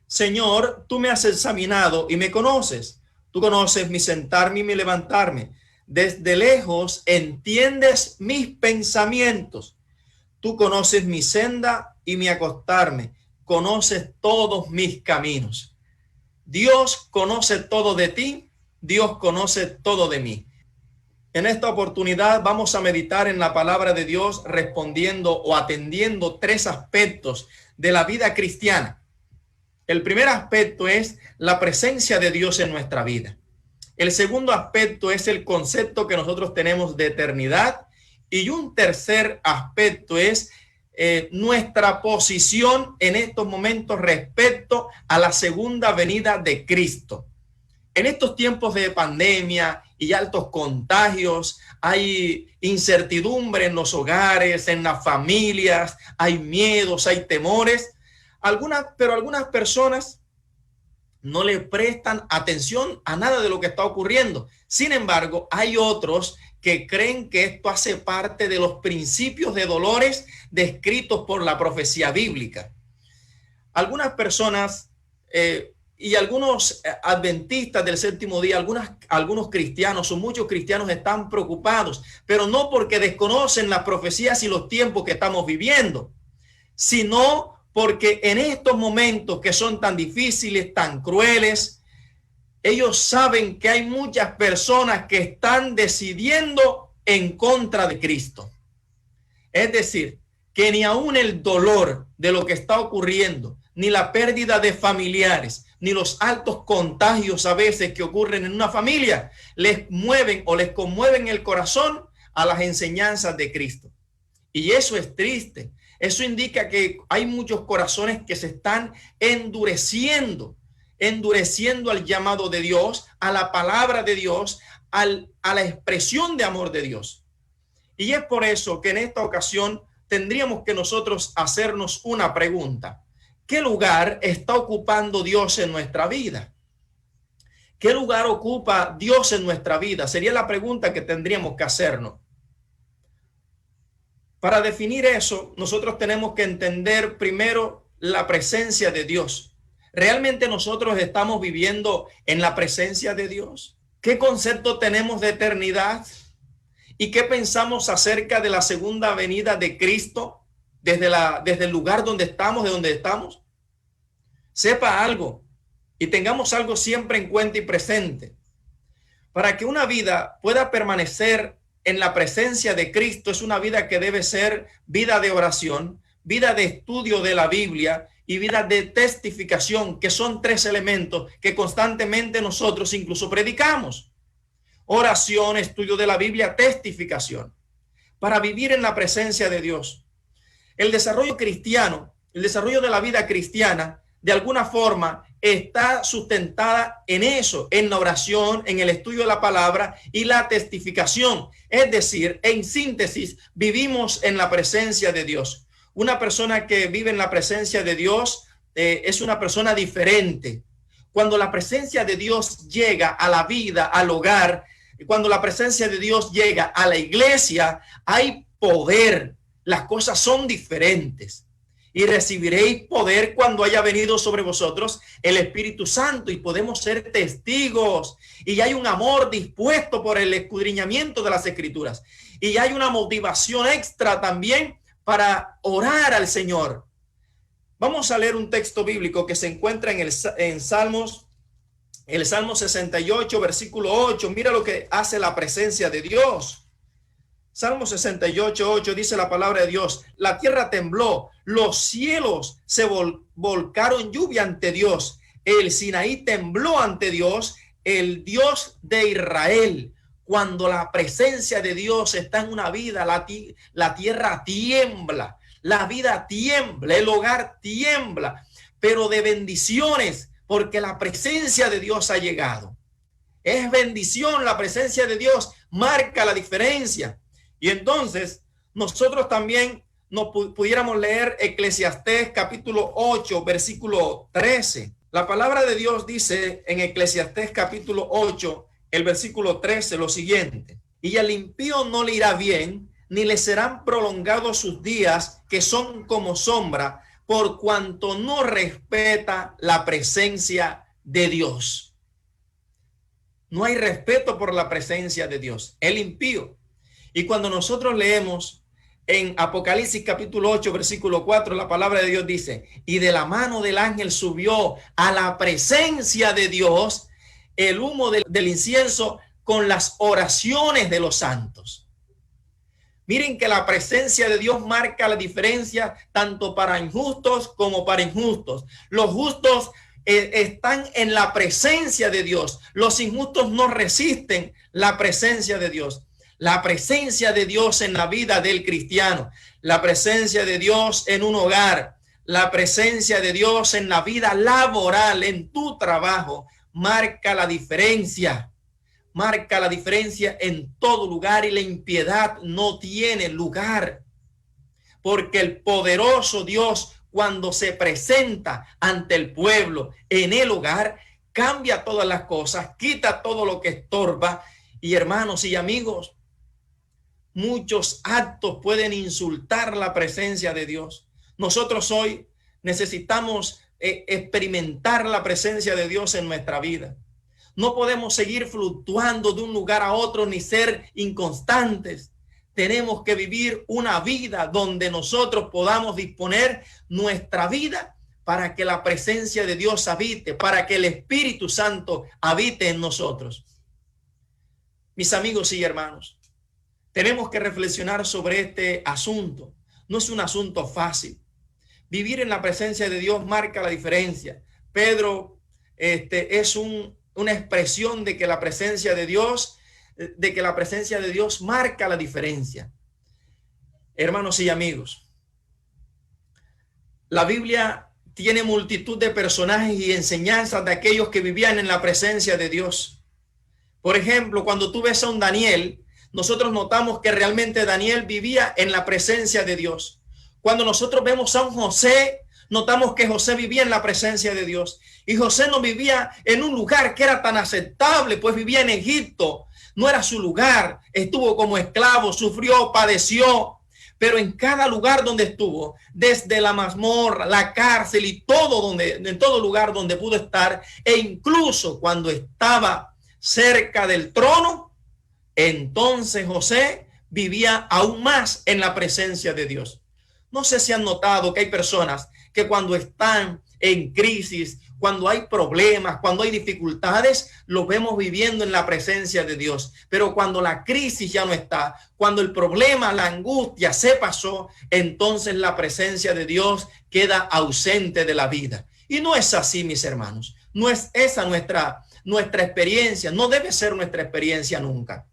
Señor, tú me has examinado y me conoces. Tú conoces mi sentarme y mi levantarme. Desde lejos entiendes mis pensamientos. Tú conoces mi senda y mi acostarme. Conoces todos mis caminos. Dios conoce todo de ti. Dios conoce todo de mí. En esta oportunidad vamos a meditar en la palabra de Dios respondiendo o atendiendo tres aspectos de la vida cristiana. El primer aspecto es la presencia de Dios en nuestra vida. El segundo aspecto es el concepto que nosotros tenemos de eternidad. Y un tercer aspecto es nuestra posición en estos momentos respecto a la segunda venida de Cristo. En estos tiempos de pandemia y altos contagios, hay incertidumbre en los hogares, en las familias, hay miedos, hay temores. Pero algunas personas no le prestan atención a nada de lo que está ocurriendo. Sin embargo, hay otros que creen que esto hace parte de los principios de dolores descritos por la profecía bíblica. Algunas personas y algunos adventistas del séptimo día, algunos cristianos o muchos cristianos están preocupados, pero no porque desconocen las profecías y los tiempos que estamos viviendo, sino porque en estos momentos que son tan difíciles, tan crueles, ellos saben que hay muchas personas que están decidiendo en contra de Cristo. Es decir, que ni aún el dolor de lo que está ocurriendo, ni la pérdida de familiares, ni los altos contagios a veces que ocurren en una familia, les mueven o les conmueven el corazón a las enseñanzas de Cristo. Y eso es triste. Eso indica que hay muchos corazones que se están endureciendo al llamado de Dios, a la palabra de Dios, a la expresión de amor de Dios. Y es por eso que en esta ocasión tendríamos que nosotros hacernos una pregunta. ¿Qué lugar está ocupando Dios en nuestra vida? ¿Qué lugar ocupa Dios en nuestra vida? Sería la pregunta que tendríamos que hacernos. Para definir eso, nosotros tenemos que entender primero la presencia de Dios. ¿Realmente nosotros estamos viviendo en la presencia de Dios? ¿Qué concepto tenemos de eternidad? ¿Y qué pensamos acerca de la segunda venida de Cristo desde el lugar donde estamos, de donde estamos? Sepa algo y tengamos algo siempre en cuenta y presente. Para que una vida pueda permanecer en la presencia de Cristo, es una vida que debe ser vida de oración, vida de estudio de la Biblia y vida de testificación, que son tres elementos que constantemente nosotros incluso predicamos. Oración, estudio de la Biblia, testificación. Para vivir en la presencia de Dios. El desarrollo cristiano, el desarrollo de la vida cristiana, de alguna forma está sustentada en eso, en la oración, en el estudio de la palabra y la testificación. Es decir, en síntesis, vivimos en la presencia de Dios. Una persona que vive en la presencia de Dios es una persona diferente. Cuando la presencia de Dios llega a la vida, al hogar, cuando la presencia de Dios llega a la iglesia, hay poder. Las cosas son diferentes. Y recibiréis poder cuando haya venido sobre vosotros el Espíritu Santo, y podemos ser testigos. Y hay un amor dispuesto por el escudriñamiento de las Escrituras. Y hay una motivación extra también para orar al Señor. Vamos a leer un texto bíblico que se encuentra en Salmos, el Salmo 68, versículo 8. Mira lo que hace la presencia de Dios. Salmo 68, 8 dice la palabra de Dios: la tierra tembló, los cielos se volcaron lluvia ante Dios, el Sinaí tembló ante Dios, el Dios de Israel. Cuando la presencia de Dios está en una vida, la tierra tiembla, la vida tiembla, el hogar tiembla, pero de bendiciones, porque la presencia de Dios ha llegado. Es bendición, la presencia de Dios marca la diferencia. Y entonces nosotros también nos pudiéramos leer Eclesiastés capítulo 8, versículo 13. La palabra de Dios dice en Eclesiastés capítulo 8, el versículo 13, lo siguiente: y al impío no le irá bien, ni le serán prolongados sus días, que son como sombra, por cuanto no respeta la presencia de Dios. No hay respeto por la presencia de Dios, el impío. Y cuando nosotros leemos en Apocalipsis capítulo 8, versículo 4, la palabra de Dios dice, y de la mano del ángel subió a la presencia de Dios el humo del incienso con las oraciones de los santos. Miren que la presencia de Dios marca la diferencia tanto para injustos como para injustos. Los justos están en la presencia de Dios. Los injustos no resisten la presencia de Dios. La presencia de Dios en la vida del cristiano, la presencia de Dios en un hogar, la presencia de Dios en la vida laboral, en tu trabajo, marca la diferencia. Marca la diferencia en todo lugar y la impiedad no tiene lugar. Porque el poderoso Dios, cuando se presenta ante el pueblo en el hogar, cambia todas las cosas, quita todo lo que estorba. Y hermanos y amigos, muchos actos pueden insultar la presencia de Dios. Nosotros hoy necesitamos experimentar la presencia de Dios en nuestra vida. No podemos seguir fluctuando de un lugar a otro ni ser inconstantes. Tenemos que vivir una vida donde nosotros podamos disponer nuestra vida para que la presencia de Dios habite, para que el Espíritu Santo habite en nosotros. Mis amigos y hermanos, tenemos que reflexionar sobre este asunto. No es un asunto fácil. Vivir en la presencia de Dios marca la diferencia. Pedro es una expresión de que la presencia de Dios, marca la diferencia. Hermanos y amigos, la Biblia tiene multitud de personajes y enseñanzas de aquellos que vivían en la presencia de Dios. Por ejemplo, cuando tú ves a un Daniel, nosotros notamos que realmente Daniel vivía en la presencia de Dios. Cuando nosotros vemos a un José, notamos que José vivía en la presencia de Dios. Y José no vivía en un lugar que era tan aceptable, pues vivía en Egipto. No era su lugar. Estuvo como esclavo, sufrió, padeció. Pero en cada lugar donde estuvo, desde la mazmorra, la cárcel y en todo lugar donde pudo estar, e incluso cuando estaba cerca del trono, entonces José vivía aún más en la presencia de Dios. No sé si han notado que hay personas que cuando están en crisis, cuando hay problemas, cuando hay dificultades, los vemos viviendo en la presencia de Dios. Pero cuando la crisis ya no está, cuando el problema, la angustia se pasó, entonces la presencia de Dios queda ausente de la vida. Y no es así, mis hermanos. No es esa nuestra experiencia. No debe ser nuestra experiencia nunca.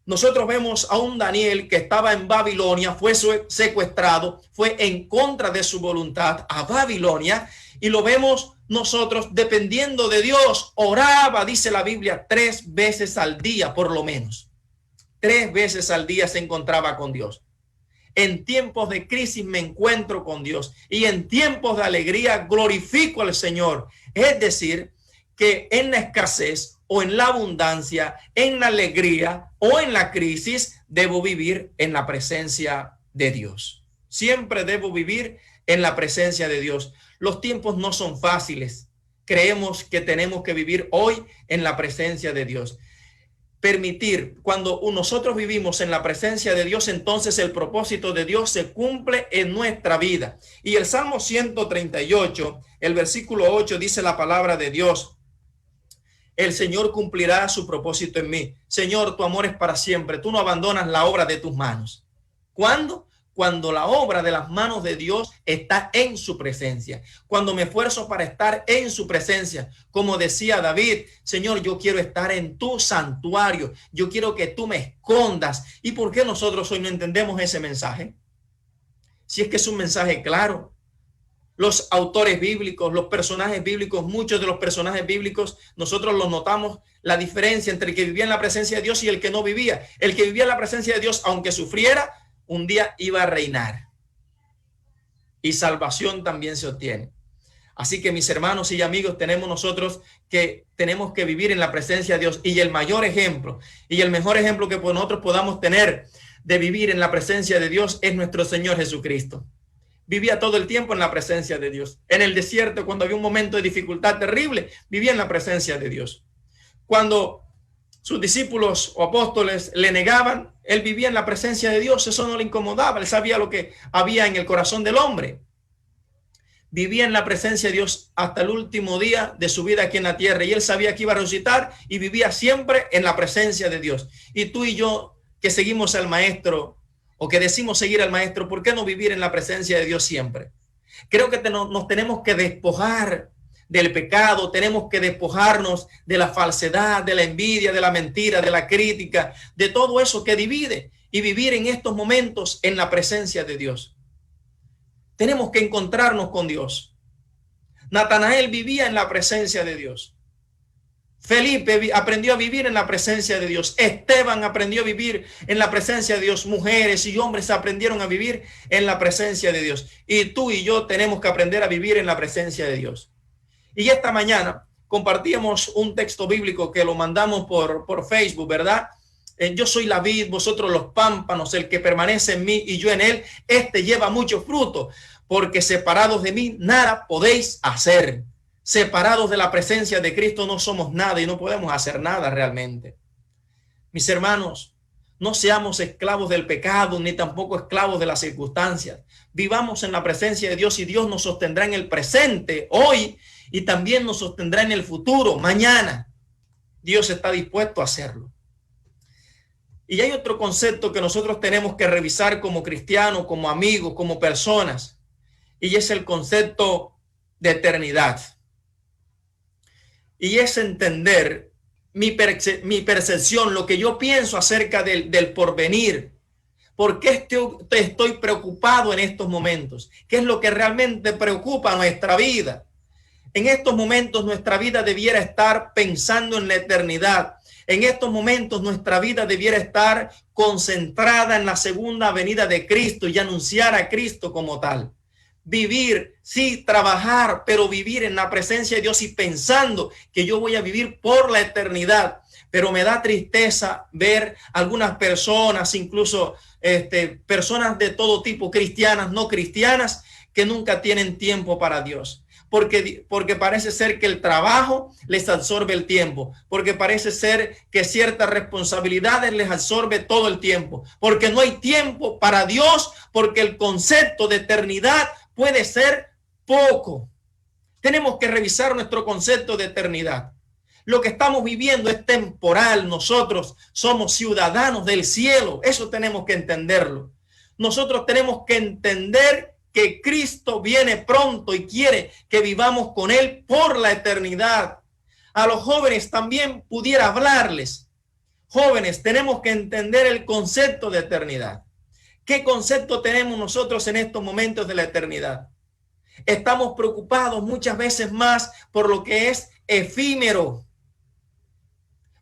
Nosotros vemos a un Daniel que estaba en Babilonia, fue secuestrado, fue en contra de su voluntad a Babilonia, y lo vemos nosotros dependiendo de Dios. Oraba, dice la Biblia, 3 veces al día, por lo menos. 3 veces al día se encontraba con Dios. En tiempos de crisis me encuentro con Dios y en tiempos de alegría glorifico al Señor. Es decir, que en la escasez o en la abundancia, en la alegría o en la crisis, debo vivir en la presencia de Dios. Siempre debo vivir en la presencia de Dios. Los tiempos no son fáciles. Creemos que tenemos que vivir hoy en la presencia de Dios. Permitir, cuando nosotros vivimos en la presencia de Dios, entonces el propósito de Dios se cumple en nuestra vida. Y el Salmo 138, el versículo 8, dice la palabra de Dios: el Señor cumplirá su propósito en mí. Señor, tu amor es para siempre. Tú no abandonas la obra de tus manos. ¿Cuándo? Cuando la obra de las manos de Dios está en su presencia. Cuando me esfuerzo para estar en su presencia. Como decía David: Señor, yo quiero estar en tu santuario. Yo quiero que tú me escondas. ¿Y por qué nosotros hoy no entendemos ese mensaje? Si es que es un mensaje claro. Los autores bíblicos, los personajes bíblicos, muchos de los personajes bíblicos, nosotros los notamos la diferencia entre el que vivía en la presencia de Dios y el que no vivía. El que vivía en la presencia de Dios, aunque sufriera, un día iba a reinar. Y salvación también se obtiene. Así que, mis hermanos y amigos, tenemos que vivir en la presencia de Dios. Y el mayor ejemplo y el mejor ejemplo que nosotros podamos tener de vivir en la presencia de Dios es nuestro Señor Jesucristo. vivía todo el tiempo en la presencia de Dios. En el desierto, cuando había un momento de dificultad terrible, vivía en la presencia de Dios. Cuando sus discípulos o apóstoles le negaban, él vivía en la presencia de Dios. Eso no le incomodaba. Él sabía lo que había en el corazón del hombre. Vivía en la presencia de Dios hasta el último día de su vida aquí en la tierra. Y él sabía que iba a resucitar y vivía siempre en la presencia de Dios. Y tú y yo que seguimos al Maestro o que decimos seguir al Maestro, ¿por qué no vivir en la presencia de Dios siempre? Creo que nos tenemos que despojar del pecado, tenemos que despojarnos de la falsedad, de la envidia, de la mentira, de la crítica, de todo eso que divide y vivir en estos momentos en la presencia de Dios. Tenemos que encontrarnos con Dios. Natanael vivía en la presencia de Dios. Felipe aprendió a vivir en la presencia de Dios. Esteban aprendió a vivir en la presencia de Dios. Mujeres y hombres aprendieron a vivir en la presencia de Dios. Y tú y yo tenemos que aprender a vivir en la presencia de Dios. Y esta mañana compartíamos un texto bíblico que lo mandamos por Facebook, ¿verdad? Yo soy la vid, vosotros los pámpanos, el que permanece en mí y yo en él, este lleva mucho fruto, porque separados de mí nada podéis hacer. Separados de la presencia de Cristo no somos nada y no podemos hacer nada realmente. Mis hermanos, no seamos esclavos del pecado ni tampoco esclavos de las circunstancias. Vivamos en la presencia de Dios y Dios nos sostendrá en el presente, hoy, y también nos sostendrá en el futuro, mañana. Dios está dispuesto a hacerlo. Y hay otro concepto que nosotros tenemos que revisar como cristianos, como amigos, como personas, y es el concepto de eternidad. Y es entender mi percepción, lo que yo pienso acerca del porvenir. ¿Por qué estoy preocupado en estos momentos? ¿Qué es lo que realmente preocupa nuestra vida? En estos momentos nuestra vida debiera estar pensando en la eternidad. En estos momentos nuestra vida debiera estar concentrada en la segunda venida de Cristo y anunciar a Cristo como tal. Vivir, sí, trabajar, pero vivir en la presencia de Dios y pensando que yo voy a vivir por la eternidad. Pero me da tristeza ver algunas personas, incluso personas de todo tipo, cristianas, no cristianas, que nunca tienen tiempo para Dios. Porque parece ser que el trabajo les absorbe el tiempo, porque parece ser que ciertas responsabilidades les absorbe todo el tiempo, porque no hay tiempo para Dios, porque el concepto de eternidad puede ser poco. Tenemos que revisar nuestro concepto de eternidad. Lo que estamos viviendo es temporal. Nosotros somos ciudadanos del cielo. Eso tenemos que entenderlo. Nosotros tenemos que entender que Cristo viene pronto y quiere que vivamos con Él por la eternidad. A los jóvenes también pudiera hablarles. Jóvenes, tenemos que entender el concepto de eternidad. ¿Qué concepto tenemos nosotros en estos momentos de la eternidad? Estamos preocupados muchas veces más por lo que es efímero,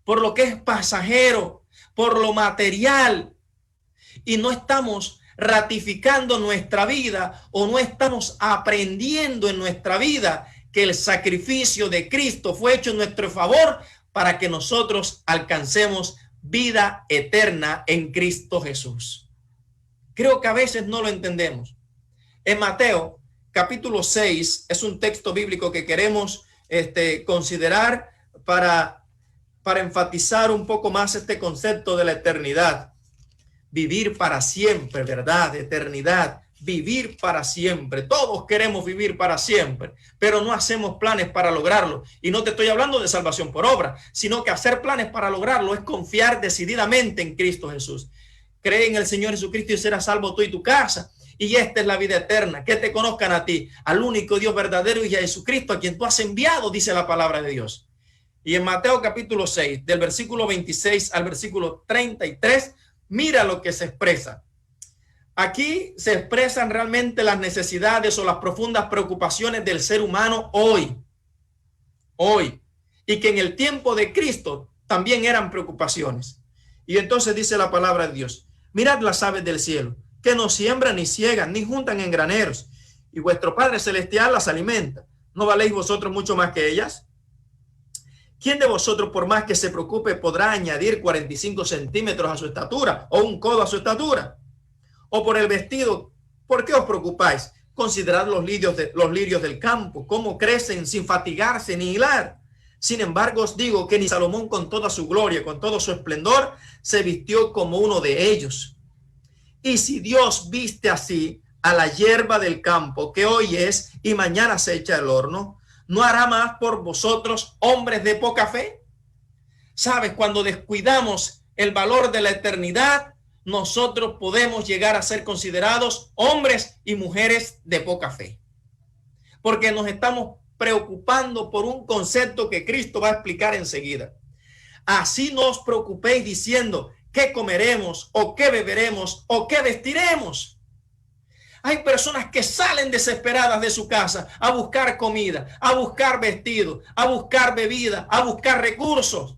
por lo que es pasajero, por lo material, y no estamos ratificando nuestra vida o no estamos aprendiendo en nuestra vida que el sacrificio de Cristo fue hecho en nuestro favor para que nosotros alcancemos vida eterna en Cristo Jesús. Creo que a veces no lo entendemos. En Mateo capítulo 6 es un texto bíblico que queremos considerar para enfatizar un poco más este concepto de la eternidad. Vivir para siempre, ¿verdad? Eternidad, vivir para siempre. Todos queremos vivir para siempre, pero no hacemos planes para lograrlo. Y no te estoy hablando de salvación por obra, sino que hacer planes para lograrlo es confiar decididamente en Cristo Jesús. Cree en el Señor Jesucristo y serás salvo tú y tu casa. Y esta es la vida eterna, que te conozcan a ti, al único Dios verdadero y a Jesucristo, a quien tú has enviado, dice la palabra de Dios. Y en Mateo capítulo 6, del versículo 26 al versículo 33, mira lo que se expresa. Aquí se expresan realmente las necesidades o las profundas preocupaciones del ser humano hoy. Y que en el tiempo de Cristo también eran preocupaciones. Y entonces dice la palabra de Dios: mirad las aves del cielo, que no siembran ni ciegan ni juntan en graneros, y vuestro Padre Celestial las alimenta. ¿No valéis vosotros mucho más que ellas? ¿Quién de vosotros, por más que se preocupe, podrá añadir 45 centímetros a su estatura o un codo a su estatura? O por el vestido, ¿por qué os preocupáis? Considerad los lirios del campo, cómo crecen sin fatigarse ni hilar. Sin embargo, os digo que ni Salomón con toda su gloria, con todo su esplendor, se vistió como uno de ellos. Y si Dios viste así a la hierba del campo, que hoy es y mañana se echa al horno, ¿no hará más por vosotros, hombres de poca fe? ¿Sabes? Cuando descuidamos el valor de la eternidad, nosotros podemos llegar a ser considerados hombres y mujeres de poca fe. Porque nos estamos preocupando por un concepto que Cristo va a explicar enseguida. Así no os preocupéis diciendo qué comeremos o qué beberemos o qué vestiremos. Hay personas que salen desesperadas de su casa a buscar comida, a buscar vestido, a buscar bebida, a buscar recursos.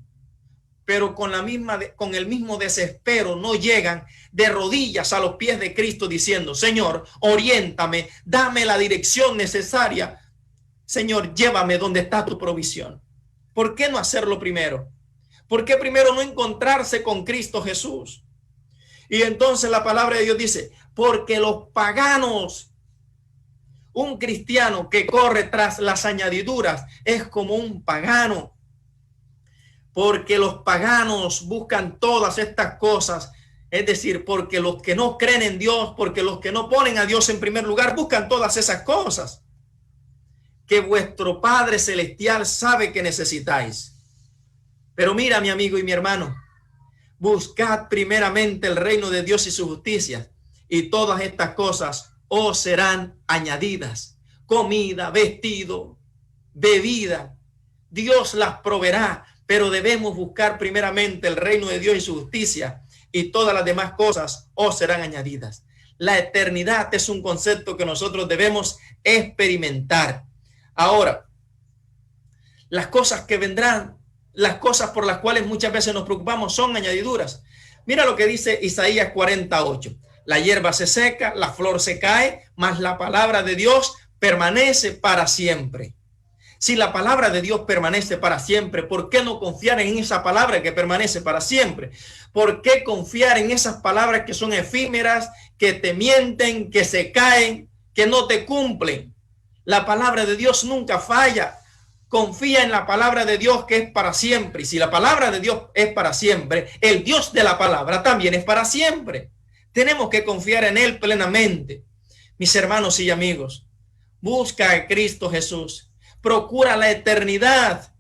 Pero con el mismo desespero no llegan de rodillas a los pies de Cristo diciendo: Señor, oriéntame, dame la dirección necesaria. Señor, llévame donde está tu provisión. ¿Por qué no hacerlo primero? ¿Por qué primero no encontrarse con Cristo Jesús? Y entonces la palabra de Dios dice: porque los paganos, un cristiano que corre tras las añadiduras es como un pagano. Porque los paganos buscan todas estas cosas. Es decir, porque los que no creen en Dios, porque los que no ponen a Dios en primer lugar, buscan todas esas cosas que vuestro Padre Celestial sabe que necesitáis. Pero mira, mi amigo y mi hermano, buscad primeramente el reino de Dios y su justicia, y todas estas cosas os serán añadidas. Comida, vestido, bebida, Dios las proveerá. Pero debemos buscar primeramente el reino de Dios y su justicia, y todas las demás cosas os serán añadidas. La eternidad es un concepto que nosotros debemos experimentar. Ahora, las cosas que vendrán, las cosas por las cuales muchas veces nos preocupamos son añadiduras. Mira lo que dice Isaías 48. La hierba se seca, la flor se cae, mas la palabra de Dios permanece para siempre. Si la palabra de Dios permanece para siempre, ¿por qué no confiar en esa palabra que permanece para siempre? ¿Por qué confiar en esas palabras que son efímeras, que te mienten, que se caen, que no te cumplen? La palabra de Dios nunca falla. Confía en la palabra de Dios que es para siempre. Y si la palabra de Dios es para siempre, el Dios de la palabra también es para siempre. Tenemos que confiar en Él plenamente. Mis hermanos y amigos, busca a Cristo Jesús. Procura la eternidad,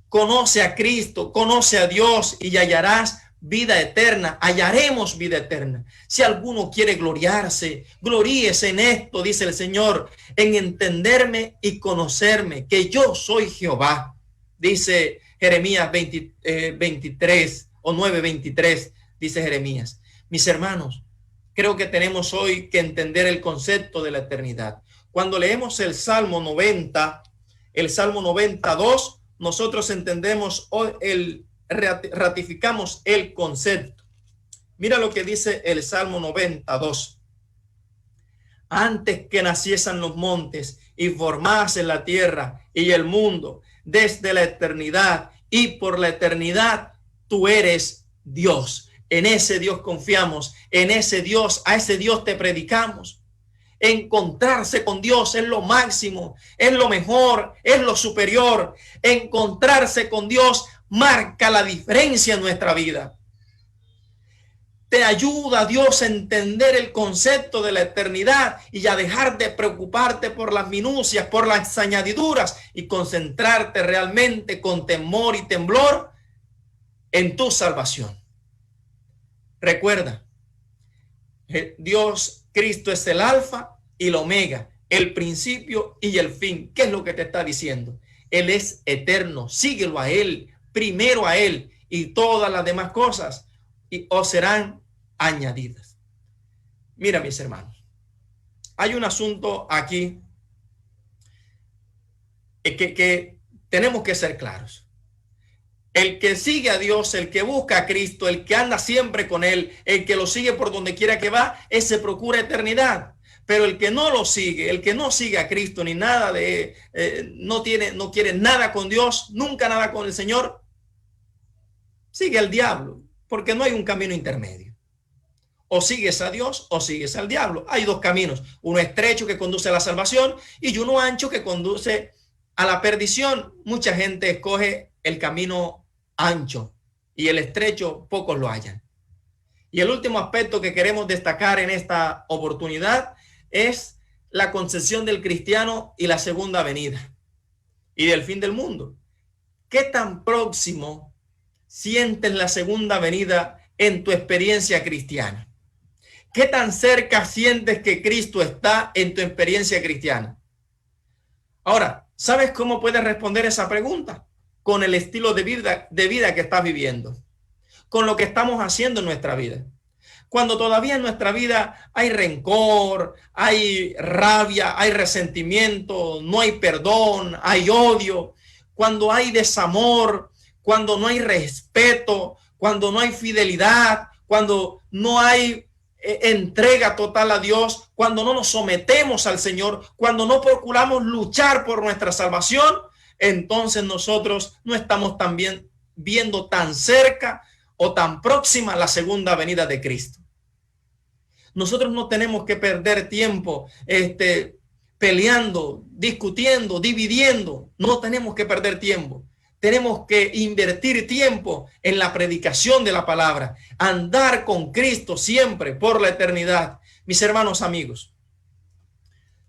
conoce a Cristo, conoce a Dios y hallarás vida eterna, hallaremos vida eterna. Si alguno quiere gloriarse, gloríese en esto, dice el Señor, en entenderme y conocerme, que yo soy Jehová, dice Jeremías 23 o 9:23, dice Jeremías. Mis hermanos, creo que tenemos hoy que entender el concepto de la eternidad. Cuando leemos el Salmo 90, el Salmo 92, nosotros entendemos, ratificamos el concepto. Mira lo que dice el Salmo 92. Antes que naciesen los montes y formase la tierra y el mundo, desde la eternidad y por la eternidad, tú eres Dios. En ese Dios confiamos, en ese Dios, a ese Dios te predicamos. Encontrarse con Dios es lo máximo, es lo mejor, es lo superior. Encontrarse con Dios marca la diferencia en nuestra vida. Te ayuda a Dios a entender el concepto de la eternidad y a dejar de preocuparte por las minucias, por las añadiduras y concentrarte realmente con temor y temblor en tu salvación. Recuerda, Dios, Cristo es el alfa y el omega, el principio y el fin. ¿Qué es lo que te está diciendo? Él es eterno, síguelo a Él, primero a Él, y todas las demás cosas os serán añadidas. Mira, mis hermanos, hay un asunto aquí que tenemos que ser claros. El que sigue a Dios, el que busca a Cristo, el que anda siempre con Él, el que lo sigue por donde quiera que va, ese procura eternidad. Pero el que no lo sigue, el que no sigue a Cristo ni nada de, no quiere nada con Dios, nunca nada con el Señor, sigue al diablo, porque no hay un camino intermedio. O sigues a Dios o sigues al diablo. Hay dos caminos, uno estrecho que conduce a la salvación y uno ancho que conduce a la perdición. Mucha gente escoge el camino ancho y el estrecho pocos lo hallan. Y el último aspecto que queremos destacar en esta oportunidad es la concepción del cristiano y la segunda venida y del fin del mundo. ¿Qué tan próximo sientes la segunda venida en tu experiencia cristiana? ¿Qué tan cerca sientes que Cristo está en tu experiencia cristiana? Ahora, ¿sabes cómo puedes responder esa pregunta? Con el estilo de vida que estás viviendo, con lo que estamos haciendo en nuestra vida. Cuando todavía en nuestra vida hay rencor, hay rabia, hay resentimiento, no hay perdón, hay odio, cuando hay desamor, cuando no hay respeto, cuando no hay fidelidad, cuando no hay entrega total a Dios, cuando no nos sometemos al Señor, cuando no procuramos luchar por nuestra salvación, entonces nosotros no estamos también viendo tan cerca o tan próxima la segunda venida de Cristo. Nosotros no tenemos que perder tiempo peleando, discutiendo, dividiendo. No tenemos que perder tiempo. Tenemos que invertir tiempo en la predicación de la palabra, andar con Cristo siempre por la eternidad. Mis hermanos amigos,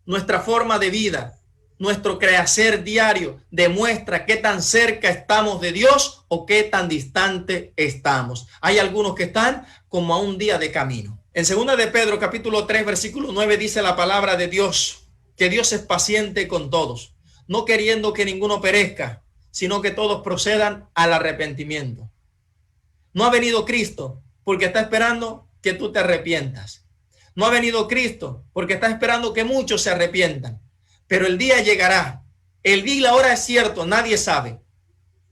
nuestra forma de vida, nuestro quehacer diario demuestra qué tan cerca estamos de Dios o qué tan distante estamos. Hay algunos que están como a un día de camino. En 2 de Pedro, capítulo 3, versículo 9, dice la palabra de Dios, que Dios es paciente con todos, no queriendo que ninguno perezca, sino que todos procedan al arrepentimiento. No ha venido Cristo porque está esperando que tú te arrepientas. No ha venido Cristo porque está esperando que muchos se arrepientan. Pero el día llegará. El día y la hora es cierto, nadie sabe.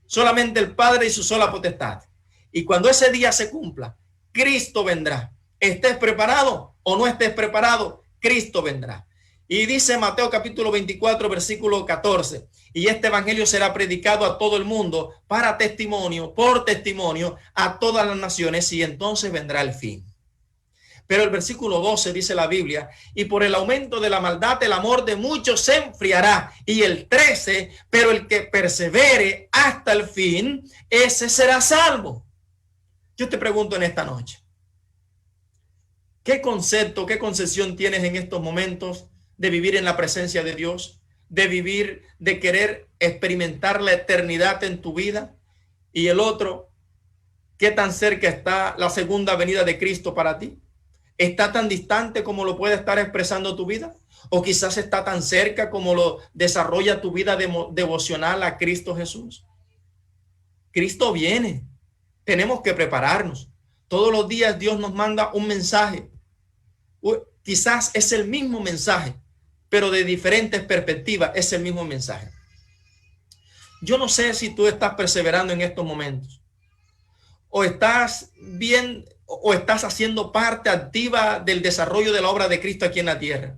Solamente el Padre y su sola potestad. Y cuando ese día se cumpla, Cristo vendrá. Estés preparado o no estés preparado, Cristo vendrá. Y dice Mateo capítulo 24, versículo 14, y este evangelio será predicado a todo el mundo para testimonio, por testimonio a todas las naciones, y entonces vendrá el fin. Pero el versículo 12 dice la Biblia, y por el aumento de la maldad el amor de muchos se enfriará. Y el 13, pero el que persevere hasta el fin, ese será salvo. Yo te pregunto en esta noche, ¿qué concepto, qué concepción tienes en estos momentos de vivir en la presencia de Dios, de vivir, de querer experimentar la eternidad en tu vida? Y el otro, ¿qué tan cerca está la segunda venida de Cristo para ti? ¿Está tan distante como lo puede estar expresando tu vida? ¿O quizás está tan cerca como lo desarrolla tu vida devocional a Cristo Jesús? Cristo viene. Tenemos que prepararnos. Todos los días Dios nos manda un mensaje. Quizás es el mismo mensaje, pero de diferentes perspectivas es el mismo mensaje. Yo no sé si tú estás perseverando en estos momentos o estás bien o estás haciendo parte activa del desarrollo de la obra de Cristo aquí en la tierra.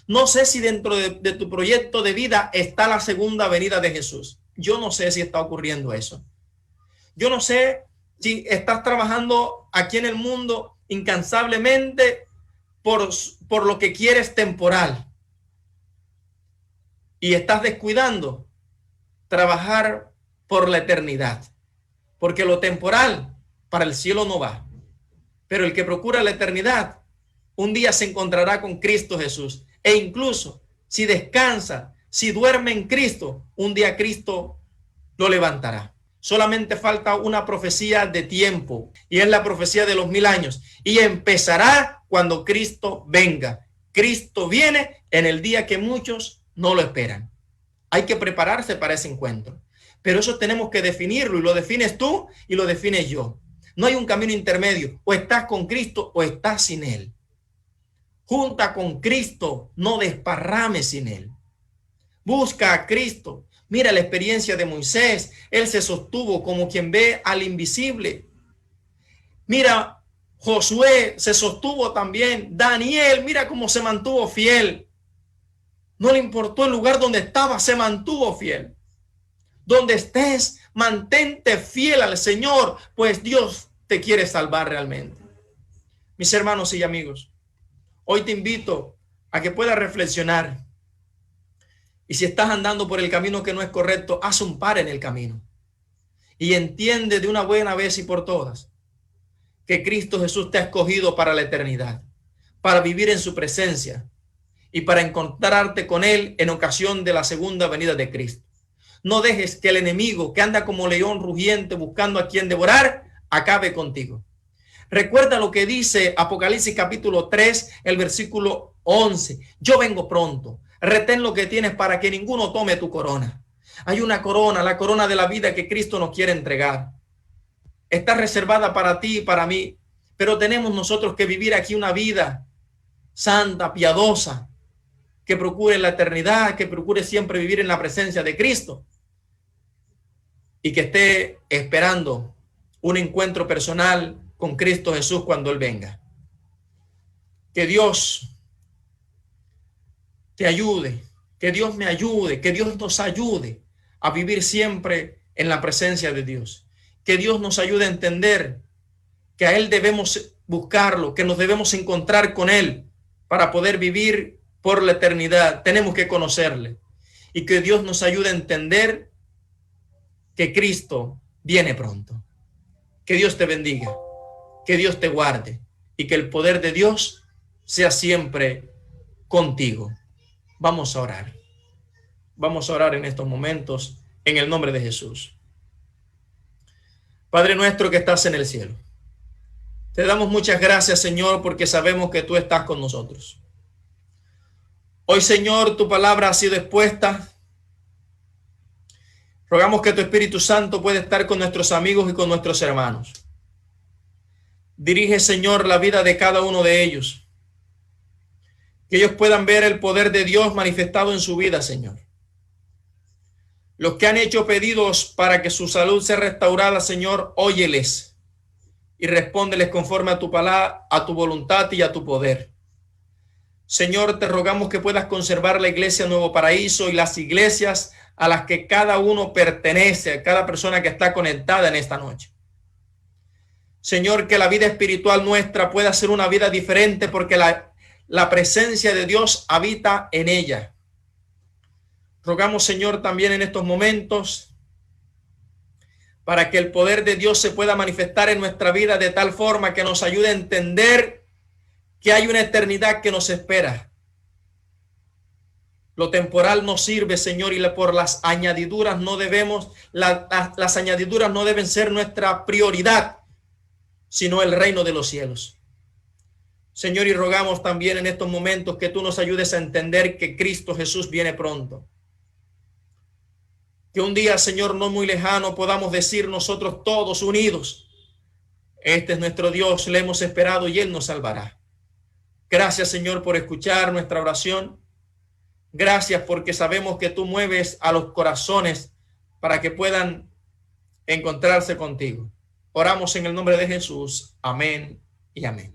No sé si dentro de tu proyecto de vida está la segunda venida de Jesús. Yo no sé si está ocurriendo eso. Yo no sé si estás trabajando aquí en el mundo incansablemente por lo que quieres temporal y estás descuidando trabajar por la eternidad, porque lo temporal para el cielo no va, pero el que procura la eternidad un día se encontrará con Cristo Jesús, e incluso si descansa, si duerme en Cristo, un día Cristo lo levantará. Solamente falta una profecía de tiempo, y es la profecía de los 1000 años, y empezará cuando Cristo venga. Cristo viene en el día que muchos no lo esperan. Hay que prepararse para ese encuentro, pero eso tenemos que definirlo, y lo defines tú y lo defines yo. No hay un camino intermedio, o estás con Cristo o estás sin Él. Junta con Cristo, no desparrames sin Él. Busca a Cristo. Mira la experiencia de Moisés. Él se sostuvo como quien ve al invisible. Mira, Josué se sostuvo también. Daniel, mira cómo se mantuvo fiel. No le importó el lugar donde estaba, se mantuvo fiel. Donde estés, mantente fiel al Señor, pues Dios te quiere salvar realmente. Mis hermanos y amigos, hoy te invito a que puedas reflexionar. Y si estás andando por el camino que no es correcto, haz un par en el camino. Y entiende de una buena vez y por todas que Cristo Jesús te ha escogido para la eternidad, para vivir en su presencia y para encontrarte con Él en ocasión de la segunda venida de Cristo. No dejes que el enemigo, que anda como león rugiente buscando a quien devorar, acabe contigo. Recuerda lo que dice Apocalipsis capítulo 3, el versículo 11. Yo vengo pronto. Retén lo que tienes para que ninguno tome tu corona. Hay una corona, la corona de la vida que Cristo nos quiere entregar. Está reservada para ti y para mí, pero tenemos nosotros que vivir aquí una vida santa, piadosa, que procure la eternidad, que procure siempre vivir en la presencia de Cristo y que esté esperando un encuentro personal con Cristo Jesús cuando Él venga. Que Dios te ayude, que Dios me ayude, que Dios nos ayude a vivir siempre en la presencia de Dios. Que Dios nos ayude a entender que a Él debemos buscarlo, que nos debemos encontrar con Él para poder vivir por la eternidad. Tenemos que conocerle. Y que Dios nos ayude a entender que Cristo viene pronto. Que Dios te bendiga, que Dios te guarde y que el poder de Dios sea siempre contigo. Vamos a orar. Vamos a orar en estos momentos en el nombre de Jesús. Padre nuestro que estás en el cielo, te damos muchas gracias, Señor, porque sabemos que tú estás con nosotros. Hoy, Señor, tu palabra ha sido expuesta. Rogamos que tu Espíritu Santo pueda estar con nuestros amigos y con nuestros hermanos. Dirige, Señor, la vida de cada uno de ellos. Que ellos puedan ver el poder de Dios manifestado en su vida, Señor. Los que han hecho pedidos para que su salud sea restaurada, Señor, óyeles y respóndeles conforme a tu palabra, a tu voluntad y a tu poder. Señor, te rogamos que puedas conservar la iglesia Nuevo Paraíso y las iglesias a las que cada uno pertenece, a cada persona que está conectada en esta noche. Señor, que la vida espiritual nuestra pueda ser una vida diferente porque la presencia de Dios habita en ella. Rogamos, Señor, también en estos momentos para que el poder de Dios se pueda manifestar en nuestra vida de tal forma que nos ayude a entender que hay una eternidad que nos espera. Lo temporal no sirve, Señor, y por las añadiduras no debemos, las añadiduras no deben ser nuestra prioridad, sino el reino de los cielos. Señor, y rogamos también en estos momentos que tú nos ayudes a entender que Cristo Jesús viene pronto. Que un día, Señor, no muy lejano podamos decir nosotros todos unidos, este es nuestro Dios, le hemos esperado y Él nos salvará. Gracias, Señor, por escuchar nuestra oración. Gracias porque sabemos que tú mueves a los corazones para que puedan encontrarse contigo. Oramos en el nombre de Jesús. Amén y amén.